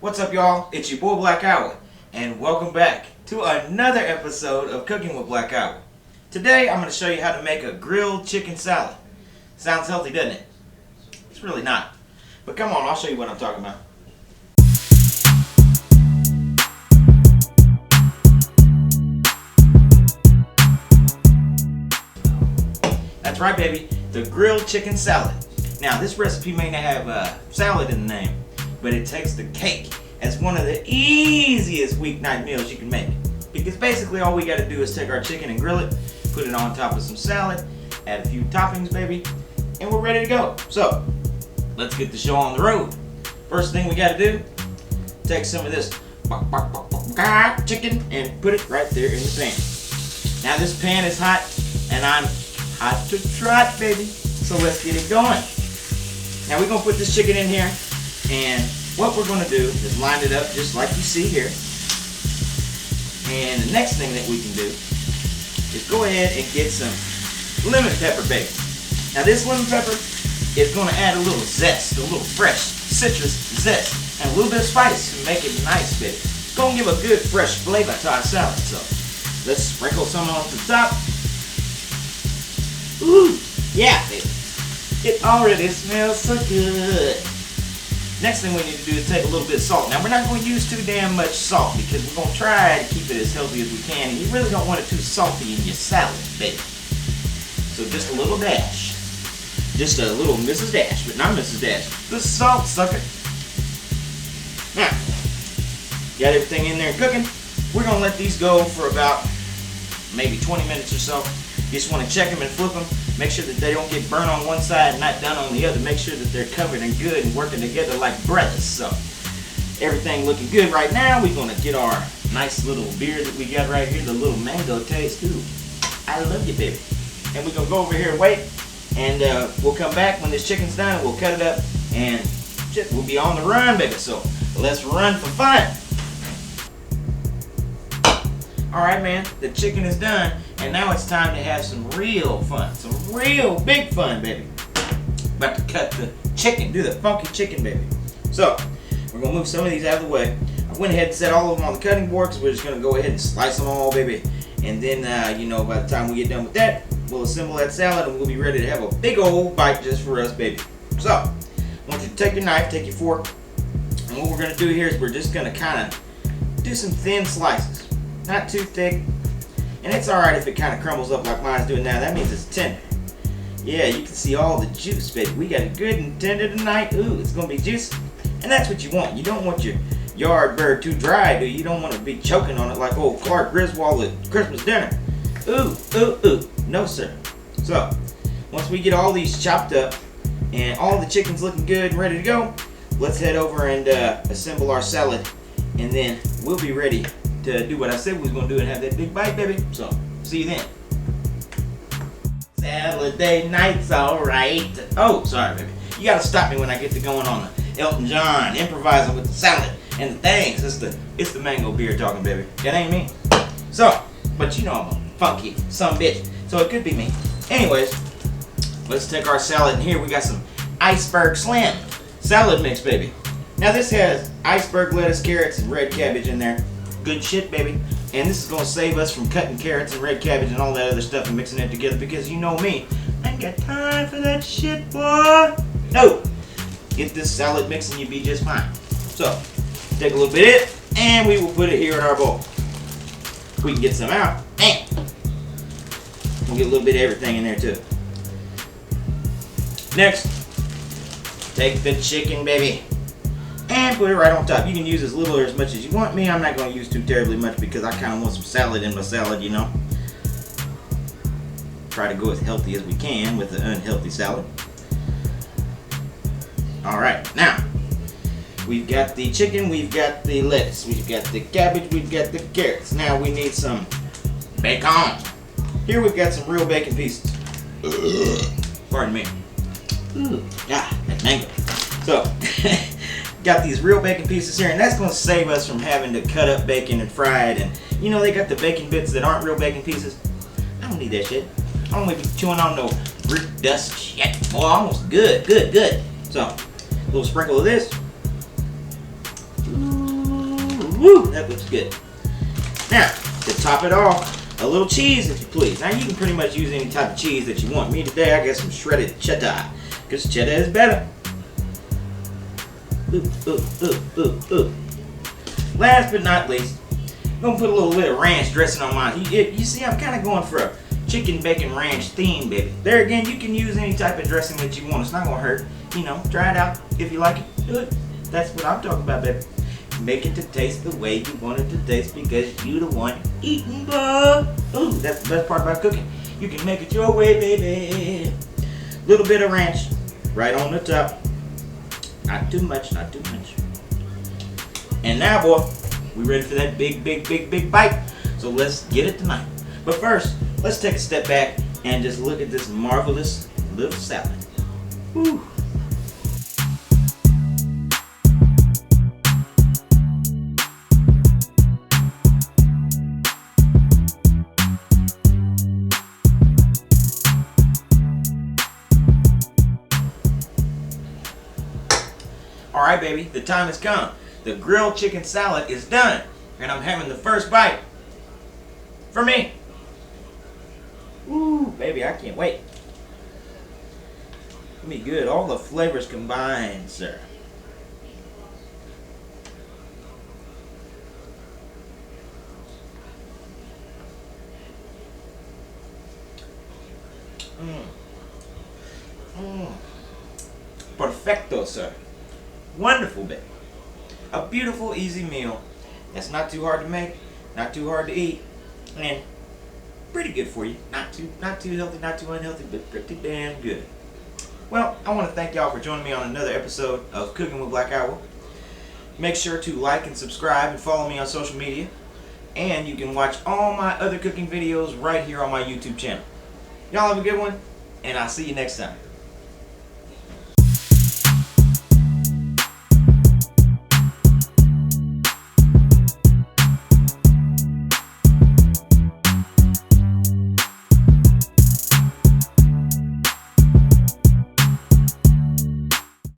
What's up, y'all? It's your boy Black Owl, and welcome back to another episode of Cooking with Black Owl. Today, I'm going to show you how to make a grilled chicken salad. Sounds healthy, doesn't it? It's really not. But come on, I'll show you what I'm talking about. That's right, baby. The grilled chicken salad. Now, this recipe may not have salad in the name, but it takes the cake as one of the easiest weeknight meals you can make. Because basically all we got to do is take our chicken and grill it, put it on top of some salad, add a few toppings, baby, and we're ready to go. So, let's get the show on the road. First thing we got to do, take some of this chicken and put it right there in the pan. Now this pan is hot, and I'm hot to trot, baby. So let's get it going. Now we're going to put this chicken in here, and what we're going to do is line it up just like you see here. And the next thing that we can do is go ahead and get some lemon pepper, baby. Now this lemon pepper is going to add a little zest, a little fresh citrus zest, and a little bit of spice to make it nice, baby. It's going to give a good fresh flavor to our salad. So let's sprinkle some on the top. Ooh, yeah, baby. It already smells so good. Next thing we need to do is take a little bit of salt. Now we're not going to use too damn much salt because we're going to try to keep it as healthy as we can, and you really don't want it too salty in your salad, baby. So just a little dash. Just a little Mrs. Dash, but not Mrs. Dash. The salt sucker. Now, got everything in there cooking. We're going to let these go for about maybe 20 minutes or so. You just want to check them and flip them. Make sure that they don't get burnt on one side and not done on the other. Make sure that they're covered and good and working together like brothers. So, everything looking good right now. We're going to get our nice little beer that we got right here, the little mango taste. Ooh, I love you, baby. And we're going to go over here and wait. And we'll come back when this chicken's done. And we'll cut it up. And we'll be on the run, baby. So, let's run for fun. Alright, man, the chicken is done, and now it's time to have some real fun. Some real big fun, baby. About to cut the chicken, do the funky chicken, baby. So, we're going to move some of these out of the way. I went ahead and set all of them on the cutting board, because we're just going to go ahead and slice them all, baby. And then, by the time we get done with that, we'll assemble that salad, and we'll be ready to have a big old bite just for us, baby. So, I want you to take your knife, take your fork, and what we're going to do here is we're just going to kind of do some thin slices. Not too thick, and it's alright if it kind of crumbles up like mine's doing now. That means it's tender. Yeah, you can see all the juice, baby. We got it good and tender tonight. Ooh, it's going to be juicy, and that's what you want. You don't want your yard bird too dry, do you? You don't want to be choking on it like old Clark Griswold at Christmas dinner. Ooh, ooh, ooh. No, sir. So, once we get all these chopped up, and all the chicken's looking good and ready to go, let's head over and assemble our salad, and then we'll be ready to do what I said we was going to do and have that big bite, baby. So, see you then. Salad day night's alright. Oh, sorry, baby. You got to stop me when I get to going on the Elton John, improvising with the salad and the things. It's the mango beer talking, baby. That ain't me. So, but you know I'm a funky some bitch, so it could be me. Anyways, let's take our salad, and here we got some iceberg slam salad mix, baby. Now this has iceberg lettuce, carrots, and red cabbage in there. Good shit, baby. And this is going to save us from cutting carrots and red cabbage and all that other stuff and mixing it together, because you know me, I ain't got time for that shit, boy. No. Get this salad mix and you'll be just fine. So, take a little bit of it, and we will put it here in our bowl. We can get some out. And we'll get a little bit of everything in there, too. Next, take the chicken, baby, and put it right on top. You can use as little or as much as you want. Me, I'm not going to use too terribly much because I kind of want some salad in my salad, you know. Try to go as healthy as we can with the unhealthy salad. Alright, now, we've got the chicken, we've got the lettuce, we've got the cabbage, we've got the carrots. Now we need some bacon. Here we've got some real bacon pieces. Pardon me. Ooh, that mango. So, got these real bacon pieces here, and that's going to save us from having to cut up bacon and fry it. And you know, they got the bacon bits that aren't real bacon pieces. I don't need that shit. I don't want to be chewing on no brick dust shit. Boy, almost good. So, a little sprinkle of this. Ooh, Woo, that looks good. Now, to top it off, a little cheese if you please. Now you can pretty much use any type of cheese that you want. Me today, I got some shredded cheddar, because cheddar is better. Ooh, ooh, ooh, ooh, ooh. Last but not least, I'm gonna put a little bit of ranch dressing on mine. You see, I'm kind of going for a chicken bacon ranch theme, baby. There again, you can use any type of dressing that you want. It's not gonna hurt. You know, try it out. If you like it, do it. That's what I'm talking about, baby. Make it to taste the way you want it to taste because you the one eating, bud. Ooh, that's the best part about cooking. You can make it your way, baby. Little bit of ranch right on the top. Not too much, not too much. And now, boy, we ready for that big, big, big, big bite. So let's get it tonight. But first, let's take a step back and just look at this marvelous little salad. Whew. Alright, baby, the time has come. The grilled chicken salad is done. And I'm having the first bite. For me. Ooh, baby, I can't wait. It'll be good. All the flavors combined, sir. Perfecto, sir. Wonderful, baby. A beautiful, easy meal that's not too hard to make, not too hard to eat, and pretty good for you. Not too healthy, not too unhealthy, but pretty damn good. Well, I want to thank y'all for joining me on another episode of Cooking with Black Owl. Make sure to like and subscribe and follow me on social media. And you can watch all my other cooking videos right here on my YouTube channel. Y'all have a good one, and I'll see you next time.